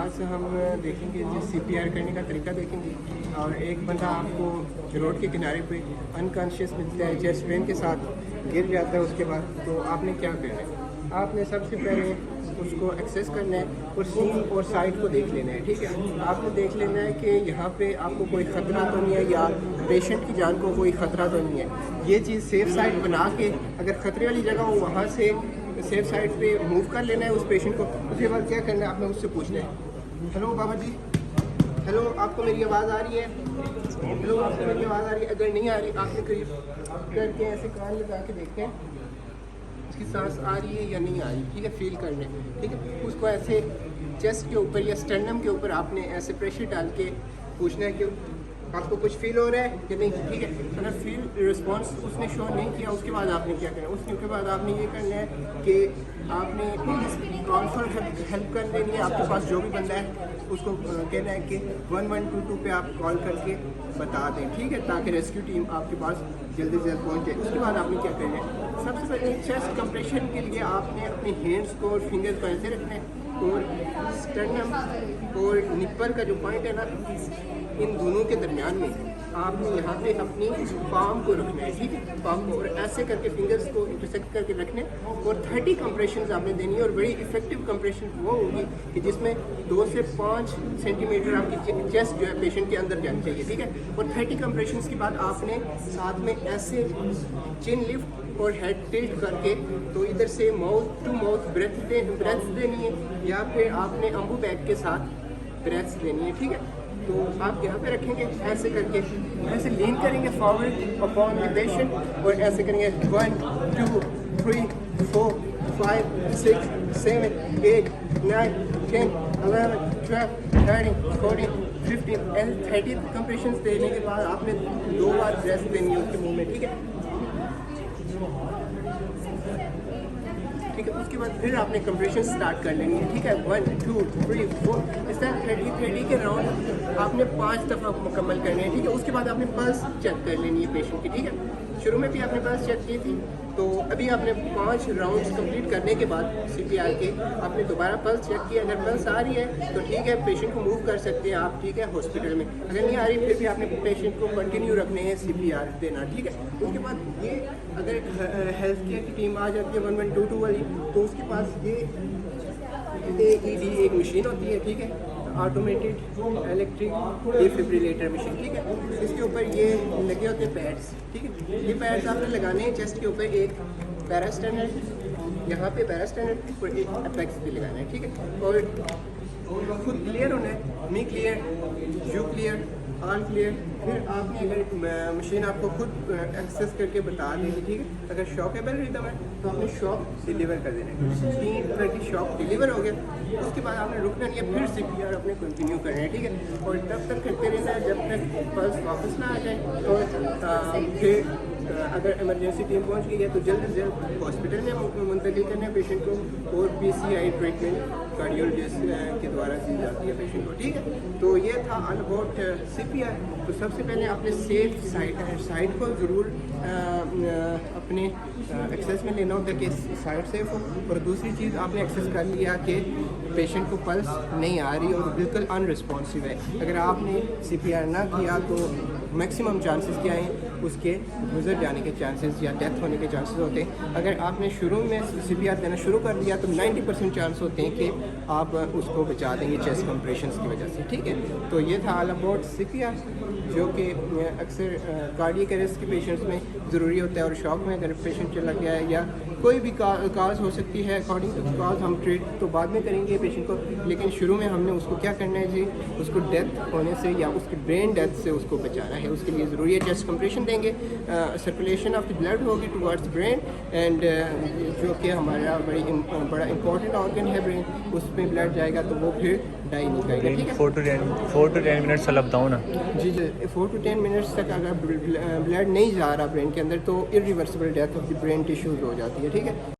आज हम देखेंगे जो CPR करने का तरीका देखेंगे। और एक बंदा आपको रोड के किनारे पे अनकॉन्शियस मिलता है, चेस्ट पेन के साथ गिर जाता है। उसके बाद तो आपने क्या करना है, आपने सबसे पहले उसको एक्सेस करना है और सीन और साइड को देख लेना है। ठीक है, आपने देख लेना है कि यहाँ पे आपको कोई ख़तरा तो नहीं है या पेशेंट की जान को कोई ख़तरा तो नहीं है। ये चीज़ सेफ़ साइड बना के अगर ख़तरे वाली जगह हो वहाँ से सेफ साइड पे मूव कर लेना है उस पेशेंट को। उसके बाद क्या करना है, आपने उससे पूछना है, हेलो बाबा जी, हेलो आपको मेरी आवाज़ आ रही है? हेलो आपको मेरी आवाज़ आ रही है? अगर नहीं आ रही आपने करीब करके ऐसे कान लगा के देखते हैं उसकी सांस आ रही है या नहीं आ रही। ठीक है, फील करने। ठीक है, उसको ऐसे चेस्ट के ऊपर या स्टर्नम के ऊपर आपने ऐसे प्रेशर डाल के पूछना है कि आपको कुछ फील हो रहा है कि नहीं। ठीक है, अगर फील रिस्पॉन्स उसने शो नहीं किया उसके बाद आपने क्या करना है, उसके बाद आपने ये करना है कि आपने कॉल फॉर हेल्प कर देनी है। आपके पास जो भी बंदा है उसको कहना है कि 1122 पे आप कॉल करके बता दें। ठीक है, ताकि रेस्क्यू टीम आपके पास जल्दी से जल्द पहुँच जाए। उसके बाद आपने क्या करना है, सबसे पहले चेस्ट कंप्रेशन के लिए आपने अपने हैंड्स को और फिंगर्स को ऐसे रखना है और स्टर्नम और निप्पल का जो पॉइंट है ना, इन दोनों के दरमियान में आपने यहाँ पे अपनी पाम को रखना है। ठीक है, पाम को और ऐसे करके फिंगर्स को इंटरसेक्ट करके रखने और 30 कंप्रेशंस आपने देनी है। और बड़ी इफेक्टिव कंप्रेशन वो होगी कि जिसमें 2 से 5 सेंटीमीटर आपकी चेस्ट जो है पेशेंट के अंदर जानी चाहिए। ठीक है, और 30 कंप्रेशंस के बाद आपने साथ में ऐसे चिन लिफ्ट और हेड टिल्ट करके तो इधर से माउथ टू माउथ ब्रेथ देनी है या फिर आपने अम्बू बैग के साथ ब्रेथ्स देनी है। ठीक है, तो आप यहाँ पे रखेंगे ऐसे करके, ऐसे लीन करेंगे फॉरवर्ड अपॉन द पेशेंट और ऐसे करेंगे 1 2 3 4 5 6 7 8 9 10 11 12 13 14 15 एंड 30 कंप्रेशंस देने के बाद आपने 2 बार ब्रेथ देनी है उसके मुंह में। ठीक है, ठीक है, उसके बाद फिर आपने कंप्रेशन स्टार्ट कर लेनी है। ठीक है, 1 2 3 4 इस तरह 30 के राउंड आपने 5 दफ़ा मुकम्मल करने हैं। ठीक है, उसके बाद आपने पल्स चेक कर लेनी है पेशेंट की। ठीक है, शुरू में भी आपने पल्स चेक की थी, तो अभी आपने 5 राउंड्स कंप्लीट करने के बाद CPR के आपने दोबारा पल्स चेक किया। अगर पल्स आ रही है तो ठीक है, पेशेंट को मूव कर सकते हैं आप। ठीक है, हॉस्पिटल में अगर नहीं आ रही फिर भी आपने पेशेंट को कंटिन्यू रखने हैं CPR देना। ठीक है, उसके बाद ये अगर हेल्थ केयर की टीम आ जाती है 1122 वाली, तो उसके पास ये AED एक मशीन होती है। ठीक है, ऑटोमेटेड इलेक्ट्रिक डिफिब्रिलेटर मशीन। ठीक है, इसके ऊपर ये लगे होते हैं पैड्स। ठीक है, ये पैड्स आपने लगाने हैं चेस्ट के ऊपर, एक पैरास्टैंडर्ड यहाँ पे पैरास्टैंडर्ड और एक अपेक्स पे लगाना है। ठीक है, और खुद क्लियर होना है, me clear, you clear, all clear. फिर आपने अगर मशीन आपको खुद एक्सेस करके बता देगी। ठीक है, अगर शॉकेबल रिदम है तो आपने शॉक डिलीवर कर देना है। 3 तरह की शॉक डिलीवर हो गया, उसके बाद आपने रुकना नहीं है, फिर CPR अपने कंटिन्यू करना है। ठीक है, और तब तक करते रहना है जब तक पल्स वापस ना आ जाए। और फिर अगर इमरजेंसी टीम पहुंच गई है तो जल्द से जल्द हॉस्पिटल में मुंतकिल करने पेशेंट को और PCI ट्रीटमेंट कार्डियोलॉजिस्ट के द्वारा दी जाती है पेशेंट को। ठीक है, तो ये था ऑल अबाउट CPR। तो सबसे पहले आपने सेफ साइड को ज़रूर अपने एक्सेस में लेना होता है कि साइड सेफ हो। और दूसरी चीज़ आपने एक्सेस कर लिया कि पेशेंट को पल्स नहीं आ रही और बिल्कुल अनरिस्पॉन्सिव है। अगर आपने CPR ना किया तो मैक्सिमम चांसेस क्या हैं, उसके गुजर जाने के चांसेस या डेथ होने के चांसेस होते हैं। अगर आपने शुरू में CPR देना शुरू कर दिया तो 90% चांस होते हैं कि आप उसको बचा देंगे चेस्ट कंप्रेशंस की वजह से। ठीक है, तो ये था ऑल अबाउट CPR, जो कि अक्सर कार्डियक अरेस्ट के पेशेंट्स में ज़रूरी होता है। और शॉक में अगर पेशेंट चला गया है या कोई भी काज हो सकती है, अकॉर्डिंग टू काज हम ट्रीट तो बाद में करेंगे पेशेंट को, लेकिन शुरू में हमने उसको क्या करना है जी, उसको डेथ होने से या उसकी ब्रेन डेथ से उसको बचाना है। उसके लिए ज़रूरी है चेस्ट कंप्रेशन देंगे, सर्कुलेशन ऑफ द ब्लड होगी टुवर्ड्स ब्रेन एंड जो कि हमारा बड़ा इंपॉर्टेंट ऑर्गन है ब्रेन, उसमें ब्लड जाएगा तो वो फिर डाई नहीं करेगा। ठीक है, 4 to 10 मिनट्स चला बताऊँ ना जी 4 to 10 मिनट्स तक अगर ब्लड नहीं जा रहा ब्रेन के अंदर तो irreversible death of the brain tissues हो जाती है। ठीक है।